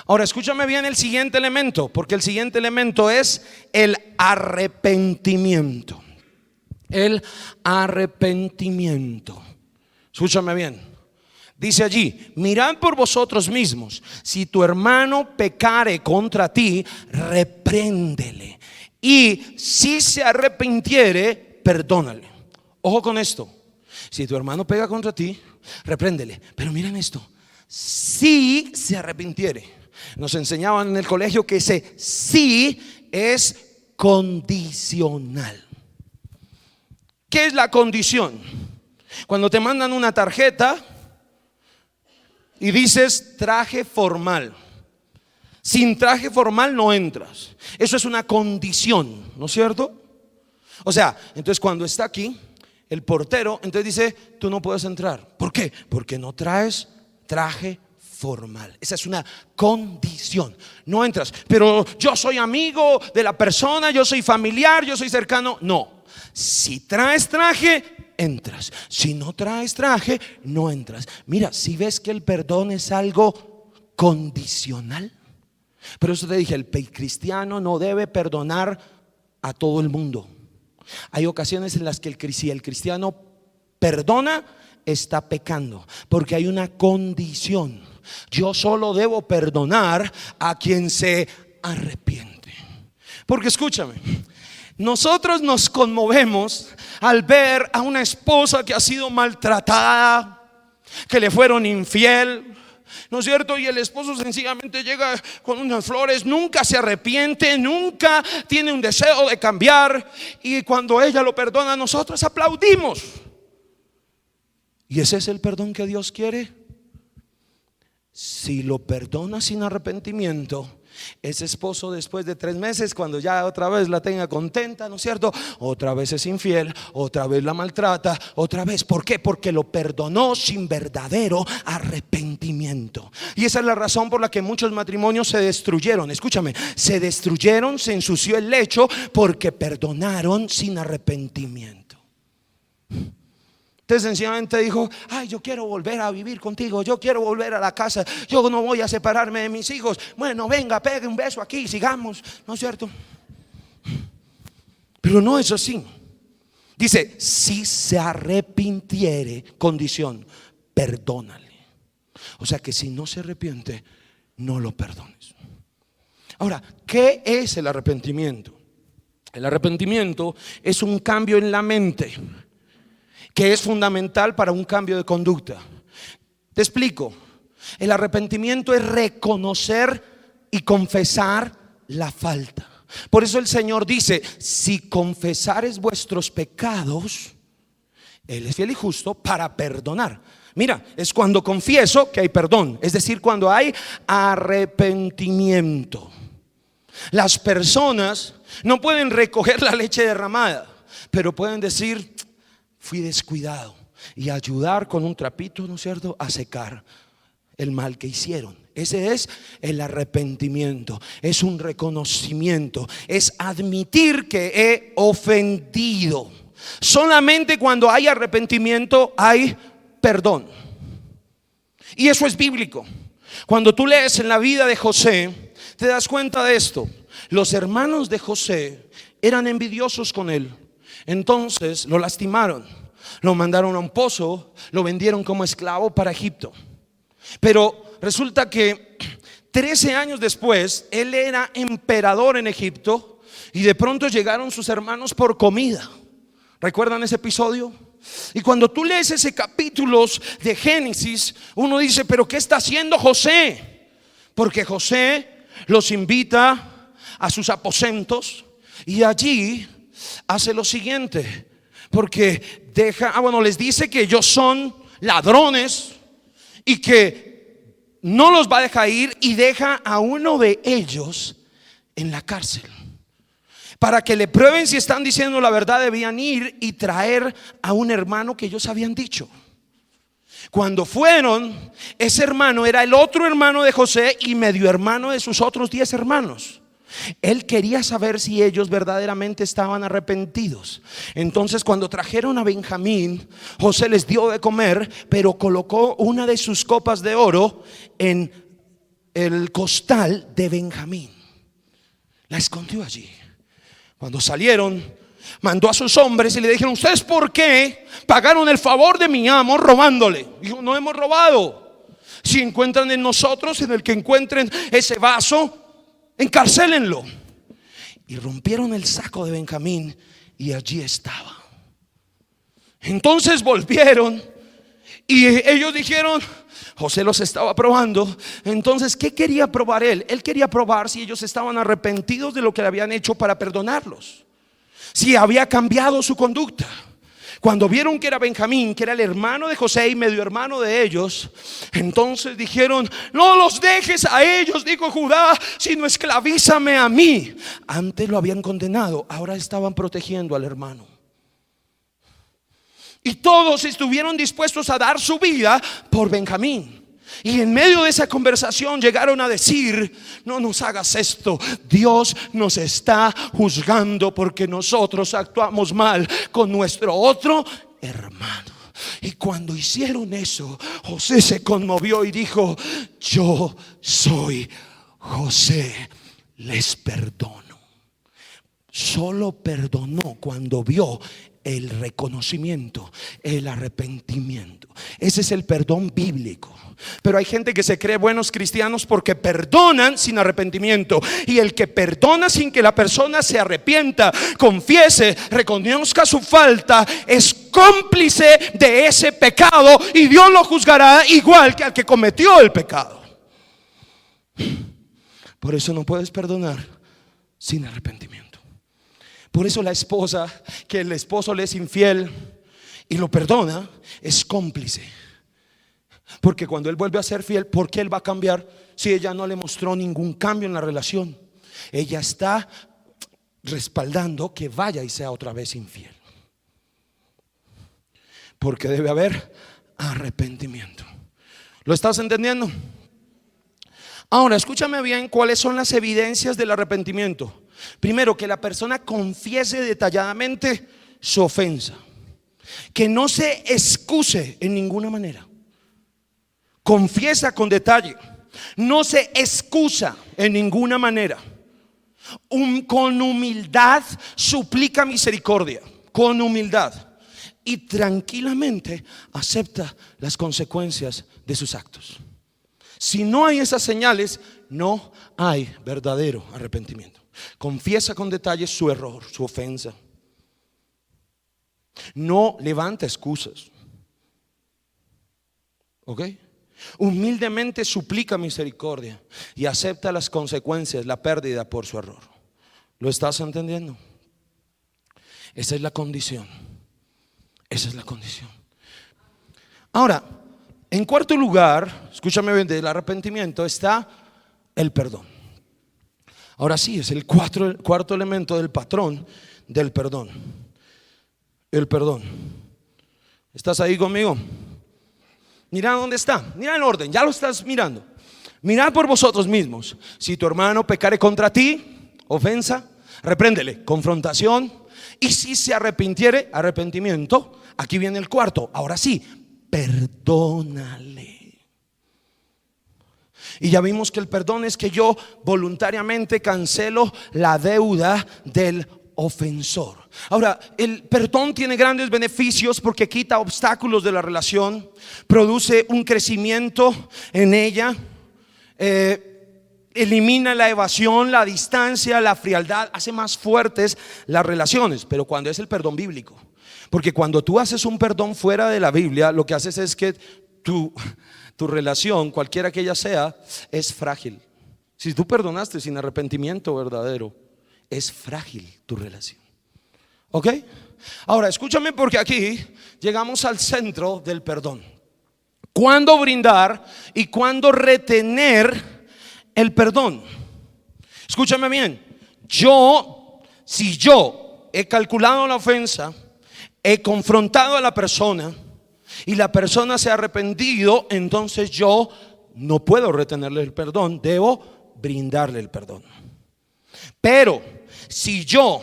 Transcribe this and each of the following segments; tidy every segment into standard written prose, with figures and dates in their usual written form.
Ahora escúchame bien el siguiente elemento, porque el siguiente elemento es el arrepentimiento. El arrepentimiento. Escúchame bien. Dice allí: mirad por vosotros mismos, si tu hermano pecare contra ti, repréndele, y si se arrepintiere, perdónale. Ojo con esto: si tu hermano pega contra ti, repréndele. Pero miren esto: si se arrepintiere. Nos enseñaban en el colegio que ese sí es condicional. ¿Qué es la condición? Cuando te mandan una tarjeta y dices traje formal, sin traje formal no entras. Eso es una condición, ¿no es cierto? O sea, entonces cuando está aquí el portero, entonces dice: tú no puedes entrar. ¿Por qué? Porque no traes traje formal. Esa es una condición. No entras. Pero yo soy amigo de la persona, yo soy familiar, yo soy cercano. No. Si traes traje, entras. Si no traes traje, no entras. Mira, si ves que el perdón es algo condicional. Pero eso te dije, el cristiano no debe perdonar a todo el mundo. Hay ocasiones en las que si el cristiano perdona, está pecando, porque hay una condición. Yo solo debo perdonar a quien se arrepiente. Porque escúchame, nosotros nos conmovemos al ver a una esposa que ha sido maltratada, que le fueron infiel, ¿no es cierto? Y el esposo sencillamente llega con unas flores, nunca se arrepiente, nunca tiene un deseo de cambiar, y cuando ella lo perdona, nosotros aplaudimos. ¿Y ese es el perdón que Dios quiere? Si lo perdona sin arrepentimiento, ese esposo después de 3 meses, cuando ya otra vez la tenga contenta, ¿no es cierto?, otra vez es infiel, otra vez la maltrata, otra vez. ¿Por qué? Porque lo perdonó sin verdadero arrepentimiento. Y esa es la razón por la que muchos matrimonios se destruyeron. Escúchame, se destruyeron, se ensució el lecho porque perdonaron sin arrepentimiento. Usted sencillamente dijo: ay, yo quiero volver a vivir contigo, yo quiero volver a la casa, yo no voy a separarme de mis hijos. Bueno, venga, pegue un beso aquí, sigamos, ¿no es cierto? Pero no es así. Dice: si se arrepintiere, condición, perdónale. O sea que si no se arrepiente, no lo perdones. Ahora, ¿qué es el arrepentimiento? El arrepentimiento es un cambio en la mente que es fundamental para un cambio de conducta. Te explico. El arrepentimiento es reconocer y confesar la falta. Por eso el Señor dice: si confesares vuestros pecados, Él es fiel y justo para perdonar. Mira, es cuando confieso que hay perdón, es decir, cuando hay arrepentimiento. Las personas no pueden recoger la leche derramada, pero pueden decir: fui descuidado, y ayudar con un trapito, ¿no es cierto?, a secar el mal que hicieron. Ese es el arrepentimiento. Es un reconocimiento, es admitir que he ofendido. Solamente cuando hay arrepentimiento hay perdón. Y eso es bíblico. Cuando tú lees en la vida de José, te das cuenta de esto. Los hermanos de José eran envidiosos con él. Entonces lo lastimaron, lo mandaron a un pozo, lo vendieron como esclavo para Egipto. Pero resulta que 13 años después él era emperador en Egipto, y de pronto llegaron sus hermanos por comida. ¿Recuerdan ese episodio? Y cuando tú lees ese capítulo de Génesis, uno dice: pero ¿qué está haciendo José? Porque José los invita a sus aposentos, y allí hace lo siguiente, porque les dice que ellos son ladrones y que no los va a dejar ir, y deja a uno de ellos en la cárcel. Para que le prueben si están diciendo la verdad, debían ir y traer a un hermano que ellos habían dicho. Cuando fueron, ese hermano era el otro hermano de José y medio hermano de sus otros 10 hermanos. Él quería saber si ellos verdaderamente estaban arrepentidos. Entonces, cuando trajeron a Benjamín, José les dio de comer, pero colocó una de sus copas de oro en el costal de Benjamín. La escondió allí. Cuando salieron, mandó a sus hombres y le dijeron: ¿ustedes por qué pagaron el favor de mi amo robándole? Dijo: no hemos robado. Si encuentran en nosotros, en el que encuentren ese vaso, encarcélenlo. Y rompieron el saco de Benjamín y allí estaba. Entonces volvieron y ellos dijeron: José los estaba probando. Entonces, ¿qué quería probar él? Él quería probar si ellos estaban arrepentidos de lo que le habían hecho para perdonarlos, si había cambiado su conducta. Cuando vieron que era Benjamín, que era el hermano de José y medio hermano de ellos, entonces dijeron: no los dejes a ellos, dijo Judá, sino esclavízame a mí. Antes lo habían condenado, ahora estaban protegiendo al hermano. Y todos estuvieron dispuestos a dar su vida por Benjamín. Y en medio de esa conversación llegaron a decir: no nos hagas esto, Dios nos está juzgando porque nosotros actuamos mal con nuestro otro hermano. Y cuando hicieron eso, José se conmovió y dijo: yo soy José, les perdono. Solo perdonó cuando vio el reconocimiento, el arrepentimiento. Ese es el perdón bíblico. Pero hay gente que se cree buenos cristianos porque perdonan sin arrepentimiento. Y el que perdona sin que la persona se arrepienta, confiese, reconozca su falta, es cómplice de ese pecado y Dios lo juzgará igual que al que cometió el pecado. Por eso no puedes perdonar sin arrepentimiento. Por eso la esposa, que el esposo le es infiel y lo perdona, es cómplice. Porque cuando él vuelve a ser fiel, ¿por qué él va a cambiar si ella no le mostró ningún cambio en la relación? Ella está respaldando que vaya y sea otra vez infiel. Porque debe haber arrepentimiento. ¿Lo estás entendiendo? Ahora, escúchame bien cuáles son las evidencias del arrepentimiento. Primero, que la persona confiese detalladamente su ofensa, que no se excuse en ninguna manera. Confiesa con detalle, no se excusa en ninguna manera. Con humildad suplica misericordia, con humildad, y tranquilamente acepta las consecuencias de sus actos. Si no hay esas señales, no hay verdadero arrepentimiento. Confiesa con detalle su error, su ofensa. No levanta excusas. ¿Ok? Humildemente suplica misericordia y acepta las consecuencias, la pérdida por su error. ¿Lo estás entendiendo? Esa es la condición. Esa es la condición. Ahora, en cuarto lugar, escúchame bien, del arrepentimiento está el perdón. Ahora sí, es el cuarto elemento del patrón del perdón. El perdón. ¿Estás ahí conmigo? Mira dónde está, mira el orden, ya lo estás mirando. Mirad por vosotros mismos. Si tu hermano pecare contra ti, ofensa, repréndele, confrontación. Y si se arrepintiere, arrepentimiento. Aquí viene el cuarto, ahora sí, perdónale. Y ya vimos que el perdón es que yo voluntariamente cancelo la deuda del ofensor. Ahora, el perdón tiene grandes beneficios porque quita obstáculos de la relación, produce un crecimiento en ella, elimina la evasión, la distancia, la frialdad, hace más fuertes las relaciones. Pero cuando es el perdón bíblico, porque cuando tú haces un perdón fuera de la Biblia, lo que haces es que tu relación, cualquiera que ella sea, es frágil. Si tú perdonaste sin arrepentimiento verdadero, es frágil tu relación. ¿Ok? Ahora escúchame, porque aquí llegamos al centro del perdón. ¿Cuándo brindar y cuándo retener el perdón? Escúchame bien. Si yo he calculado la ofensa, he confrontado a la persona y la persona se ha arrepentido, entonces yo no puedo retenerle el perdón, debo brindarle el perdón. Pero si yo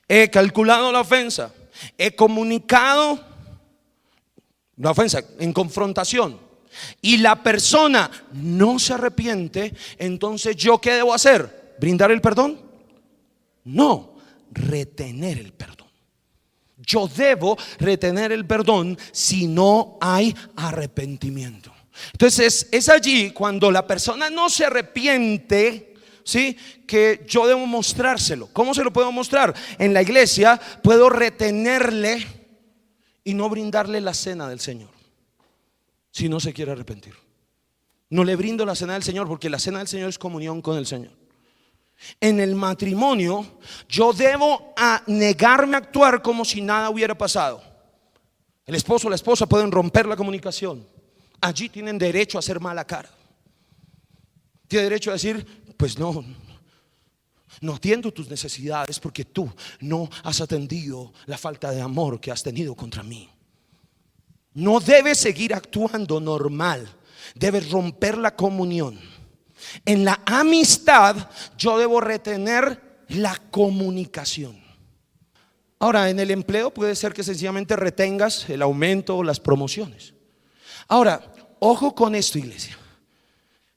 he calculado la ofensa, he comunicado la ofensa en confrontación, y la persona no se arrepiente, entonces ¿yo qué debo hacer? ¿Brindar el perdón? No, retener el perdón. Yo debo retener el perdón si no hay arrepentimiento. Entonces es allí cuando la persona no se arrepiente, ¿sí?, que yo debo mostrárselo. ¿Cómo se lo puedo mostrar? En la iglesia puedo retenerle y no brindarle la cena del Señor si no se quiere arrepentir. No le brindo la cena del Señor porque la cena del Señor es comunión con el Señor. En el matrimonio yo debo negarme a actuar como si nada hubiera pasado. El esposo o la esposa pueden romper la comunicación. Allí tienen derecho a hacer mala cara. Tiene derecho a decir, pues no atiendo tus necesidades porque tú no has atendido la falta de amor que has tenido contra mí. No debes seguir actuando normal, debes romper la comunión. En la amistad yo debo retener la comunicación. Ahora, en el empleo puede ser que sencillamente retengas el aumento o las promociones. Ahora, ojo con esto, iglesia.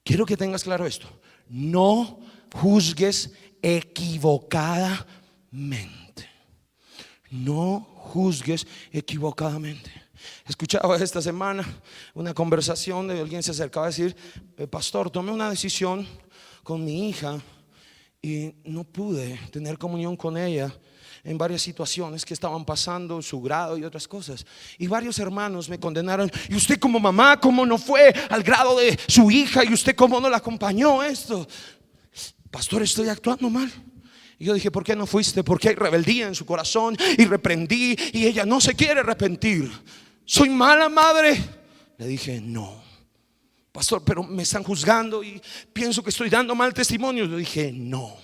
Quiero que tengas claro esto. No juzgues equivocadamente. No juzgues equivocadamente. Escuchaba esta semana una conversación de alguien, se acercaba a decir: pastor, tomé una decisión con mi hija y no pude tener comunión con ella en varias situaciones que estaban pasando, su grado y otras cosas. Y varios hermanos me condenaron: y usted como mamá, ¿cómo no fue al grado de su hija? Y usted ¿cómo no la acompañó esto? Pastor, estoy actuando mal. Y yo dije: ¿por qué no fuiste? Porque hay rebeldía en su corazón y reprendí y ella no se quiere arrepentir. ¿Soy mala madre? Le dije: no, pastor, pero me están juzgando y pienso que estoy dando mal testimonio. Le dije: no,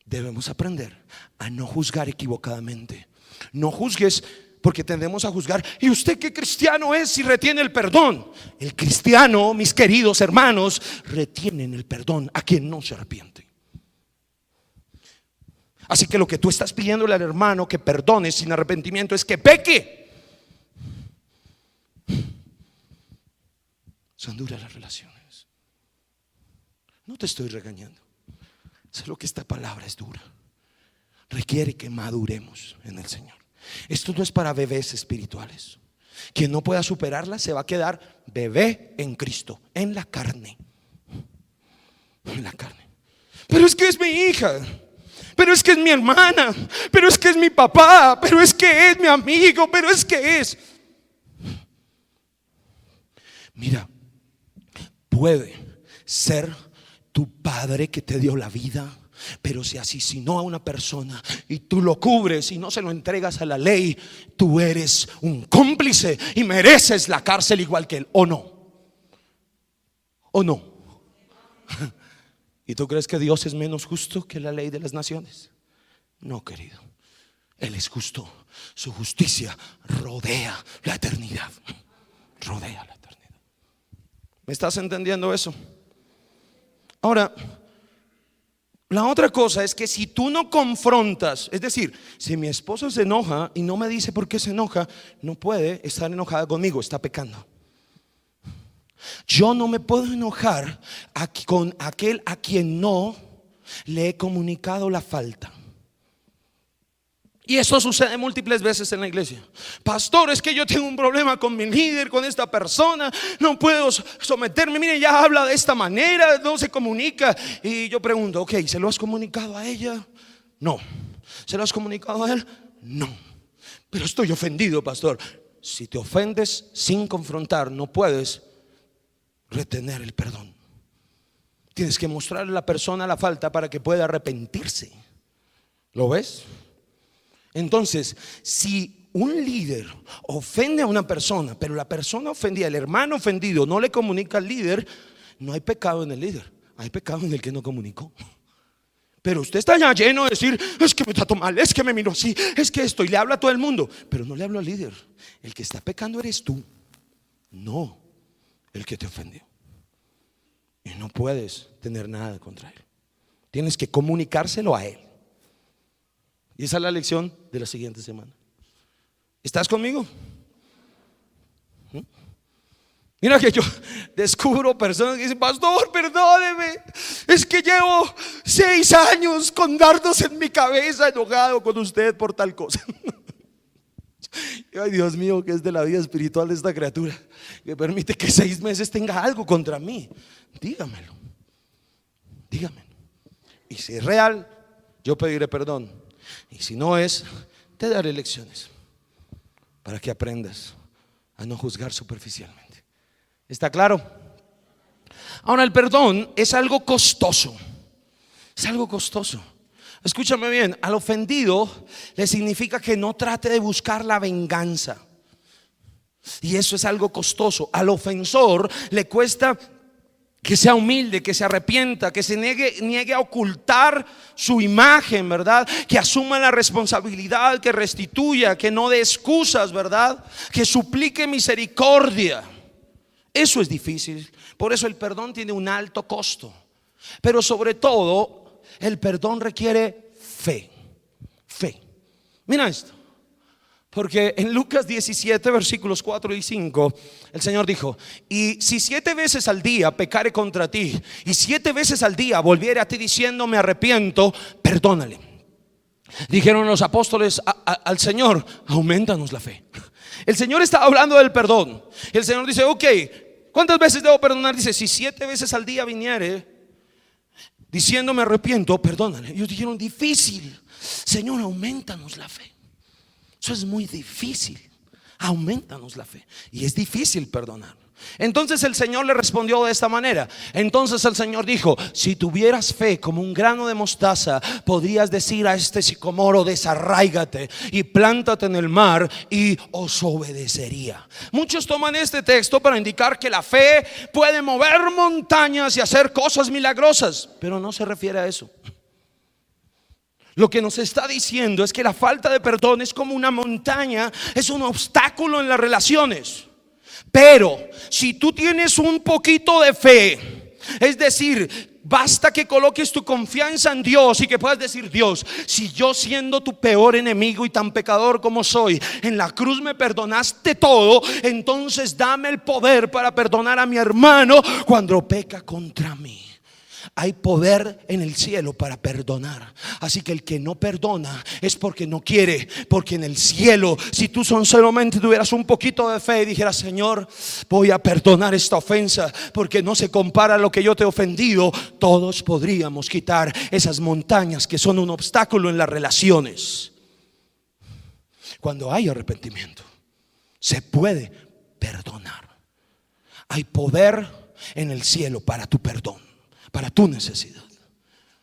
debemos aprender a no juzgar equivocadamente. No juzgues, porque tendemos a juzgar. ¿Y usted qué cristiano es si retiene el perdón? El cristiano, mis queridos hermanos, retienen el perdón a quien no se arrepiente. Así que lo que tú estás pidiéndole al hermano que perdone sin arrepentimiento es que peque. Son duras las relaciones. No te estoy regañando, sé lo que esta palabra es dura. Requiere que maduremos en el Señor. Esto no es para bebés espirituales. Quien no pueda superarla se va a quedar bebé en Cristo, en la carne. En la carne. Pero es que es mi hija, pero es que es mi hermana, pero es que es mi papá, pero es que es mi amigo, pero es que es. Mira, puede ser tu padre que te dio la vida, pero si asesinó a una persona y tú lo cubres y no se lo entregas a la ley, tú eres un cómplice y mereces la cárcel igual que él. ¿O no? ¿O no? ¿Y tú crees que Dios es menos justo que la ley de las naciones? No, querido. Él es justo. Su justicia rodea la eternidad. Rodea la eternidad. ¿Me estás entendiendo eso? Ahora, la otra cosa es que si tú no confrontas, es decir, si mi esposa se enoja y no me dice por qué se enoja, no puede estar enojada conmigo, está pecando. Yo no me puedo enojar con aquel a quien no le he comunicado la falta. Y eso sucede múltiples veces en la iglesia. Pastor, es que yo tengo un problema con mi líder, con esta persona, no puedo someterme. Mire, ya habla de esta manera, no se comunica. Y yo pregunto: ok, ¿se lo has comunicado a ella? No. ¿Se lo has comunicado a él? No. Pero estoy ofendido, pastor. Si te ofendes sin confrontar, no puedes retener el perdón. Tienes que mostrarle a la persona la falta para que pueda arrepentirse. ¿Lo ves? Entonces, si un líder ofende a una persona, pero la persona ofendida, el hermano ofendido, no le comunica al líder, no hay pecado en el líder, hay pecado en el que no comunicó. Pero usted está ya lleno de decir: es que me trató mal, es que me miró así, es que esto, y le habla a todo el mundo, pero no le habla al líder. El que está pecando eres tú, no el que te ofendió. Y no puedes tener nada contra él, tienes que comunicárselo a él. Y esa es la lección de la siguiente semana. ¿Estás conmigo? Mira que yo descubro personas que dicen: pastor, perdóneme, es que llevo 6 años con dardos en mi cabeza, enojado con usted por tal cosa. Ay, Dios mío, que es de la vida espiritual de esta criatura, que permite que 6 meses tenga algo contra mí. Dígamelo, dígamelo. Y si es real, yo pediré perdón. Y si no es, te daré lecciones para que aprendas a no juzgar superficialmente. ¿Está claro? Ahora, el perdón es algo costoso. Es algo costoso. Escúchame bien, al ofendido le significa que no trate de buscar la venganza. Y eso es algo costoso. Al ofensor le cuesta que sea humilde, que se arrepienta, que se niegue a ocultar su imagen, ¿verdad? Que asuma la responsabilidad, que restituya, que no dé excusas, ¿verdad? Que suplique misericordia. Eso es difícil. Por eso el perdón tiene un alto costo. Pero sobre todo, el perdón requiere fe. Fe. Mira esto. Porque en Lucas 17 versículos 4 y 5 el Señor dijo: y si 7 veces al día pecare contra ti, y 7 veces al día volviere a ti diciendo me arrepiento, perdónale. Dijeron los apóstoles al Señor: aumentanos la fe. El Señor está hablando del perdón. El Señor dice: ok, ¿cuántas veces debo perdonar? Dice: si 7 veces al día viniere diciendo me arrepiento, perdónale. Ellos dijeron: difícil, Señor, aumentanos la fe. Eso es muy difícil. Aumentanos la fe. Y es difícil perdonar. Entonces el Señor le respondió de esta manera. Entonces el Señor dijo: si tuvieras fe como un grano de mostaza, podrías decir a este sicomoro: desarráigate y plántate en el mar, y os obedecería. Muchos toman este texto para indicar que la fe puede mover montañas y hacer cosas milagrosas, pero no se refiere a eso. Lo que nos está diciendo es que la falta de perdón es como una montaña, es un obstáculo en las relaciones. Pero si tú tienes un poquito de fe, es decir, basta que coloques tu confianza en Dios y que puedas decir: Dios, si yo, siendo tu peor enemigo y tan pecador como soy, en la cruz me perdonaste todo, entonces dame el poder para perdonar a mi hermano cuando peca contra mí. Hay poder en el cielo para perdonar. Así que el que no perdona es porque no quiere. Porque en el cielo, si tú solamente tuvieras un poquito de fe y dijeras: Señor, voy a perdonar esta ofensa porque no se compara a lo que yo te he ofendido, todos podríamos quitar esas montañas que son un obstáculo en las relaciones. Cuando hay arrepentimiento, se puede perdonar. Hay poder en el cielo para tu perdón, para tu necesidad.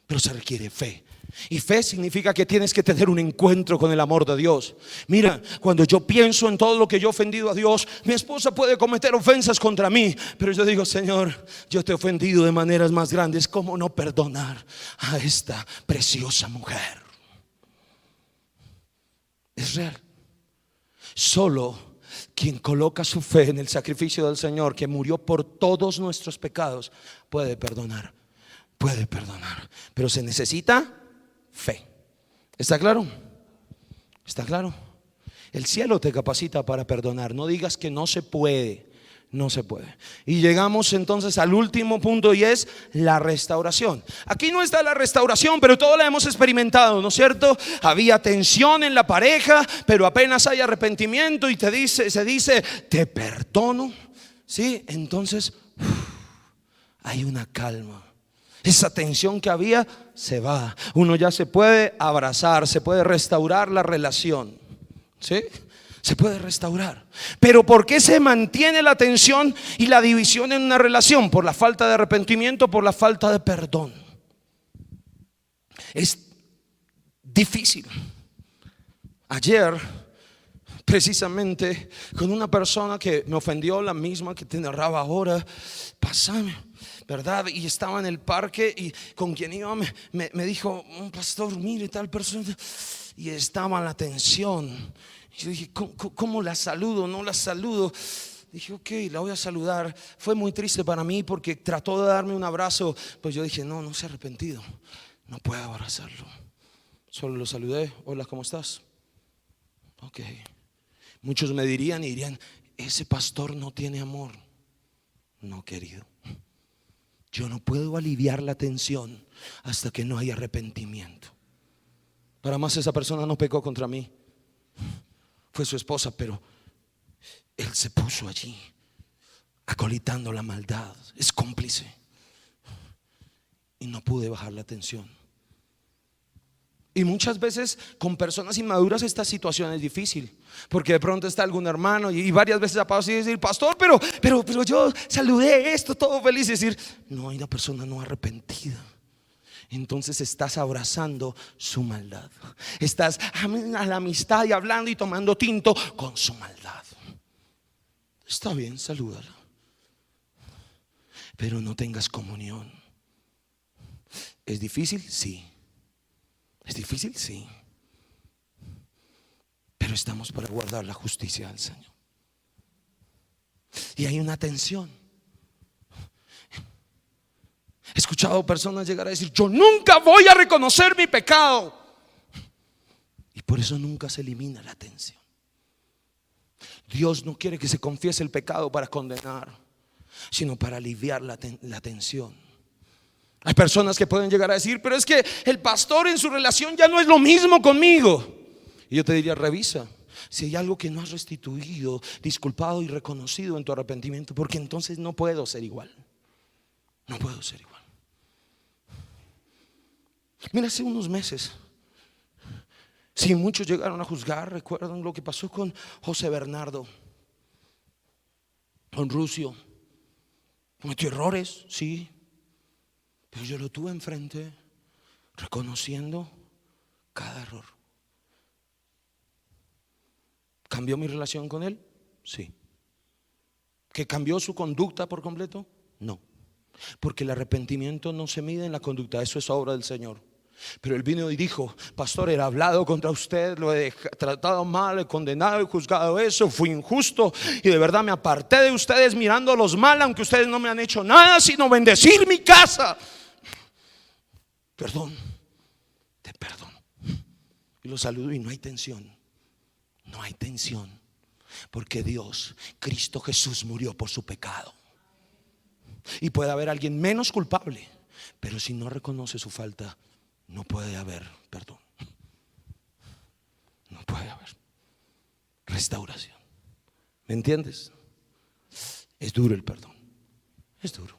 Pero se requiere fe. Y fe significa que tienes que tener un encuentro con el amor de Dios. Mira, cuando yo pienso en todo lo que yo he ofendido a Dios, mi esposa puede cometer ofensas contra mí, pero yo digo: Señor, yo te he ofendido de maneras más grandes. ¿Cómo no perdonar a esta preciosa mujer? Es real. Solo quien coloca su fe en el sacrificio del Señor, que murió por todos nuestros pecados, puede perdonar. Puede perdonar. Pero se necesita fe. ¿Está claro? ¿Está claro? El cielo te capacita para perdonar. No digas que no se puede. No se puede. Y llegamos entonces al último punto, y es la restauración. Aquí no está la restauración, pero todos la hemos experimentado, ¿no es cierto? Había tensión en la pareja, pero apenas hay arrepentimiento y se dice: te perdono. ¿Sí? Entonces hay una calma. Esa tensión que había se va. Uno ya se puede abrazar, se puede restaurar la relación. ¿Sí? Se puede restaurar. Pero ¿por qué se mantiene la tensión y la división en una relación? Por la falta de arrepentimiento, por la falta de perdón. Es difícil. Ayer, precisamente, con una persona que me ofendió, la misma que te narraba ahora, pasame, ¿verdad? Y estaba en el parque y con quien iba me dijo: un pastor, mire tal persona. Y estaba la tensión. Yo dije: ¿cómo la saludo? No la saludo. Dije: ok, la voy a saludar. Fue muy triste para mí porque trató de darme un abrazo. Pues yo dije: no se ha arrepentido, no puedo abrazarlo. Solo lo saludé: hola, ¿cómo estás? Ok. Muchos me dirían ese pastor no tiene amor. No, querido. Yo no puedo aliviar la tensión hasta que no haya arrepentimiento. Para más, esa persona no pecó contra mí, fue su esposa, pero él se puso allí acolitando la maldad, es cómplice, y no pude bajar la tensión. Y muchas veces con personas inmaduras esta situación es difícil, porque de pronto está algún hermano y varias veces ha pasado y decir: pastor, pero yo saludé esto todo feliz, y decir: no, hay una persona no arrepentida. Entonces estás abrazando su maldad, estás a la amistad y hablando y tomando tinto con su maldad. Está bien, salúdala, pero no tengas comunión. ¿Es difícil? Sí. ¿Es difícil? Sí. Pero estamos para guardar la justicia del Señor. Y hay una tensión. He escuchado personas llegar a decir: yo nunca voy a reconocer mi pecado. Y por eso nunca se elimina la tensión. Dios no quiere que se confiese el pecado para condenar, sino para aliviar la tensión. Hay personas que pueden llegar a decir: pero es que el pastor en su relación ya no es lo mismo conmigo. Y yo te diría: revisa si hay algo que no has restituido, disculpado y reconocido en tu arrepentimiento, porque entonces no puedo ser igual. No puedo ser igual. Mira, hace unos meses, sí, muchos llegaron a juzgar. Recuerdan lo que pasó con José Bernardo, con Rusio. Cometió errores, sí, pero yo lo tuve enfrente, reconociendo cada error. ¿Cambió mi relación con él? Sí. ¿Que cambió su conducta por completo? No. Porque el arrepentimiento no se mide en la conducta, eso es obra del Señor. Pero él vino y dijo: pastor, he hablado contra usted, lo he tratado mal, he condenado, he juzgado eso, fui injusto y de verdad me aparté de ustedes mirándolos mal, aunque ustedes no me han hecho nada sino bendecir mi casa. Perdón, te perdono. Y lo saludo y no hay tensión. No hay tensión, porque Dios, Cristo Jesús, murió por su pecado. Y puede haber alguien menos culpable, pero si no reconoce su falta, no puede haber perdón. No puede haber restauración. ¿Me entiendes? Es duro el perdón. Es duro.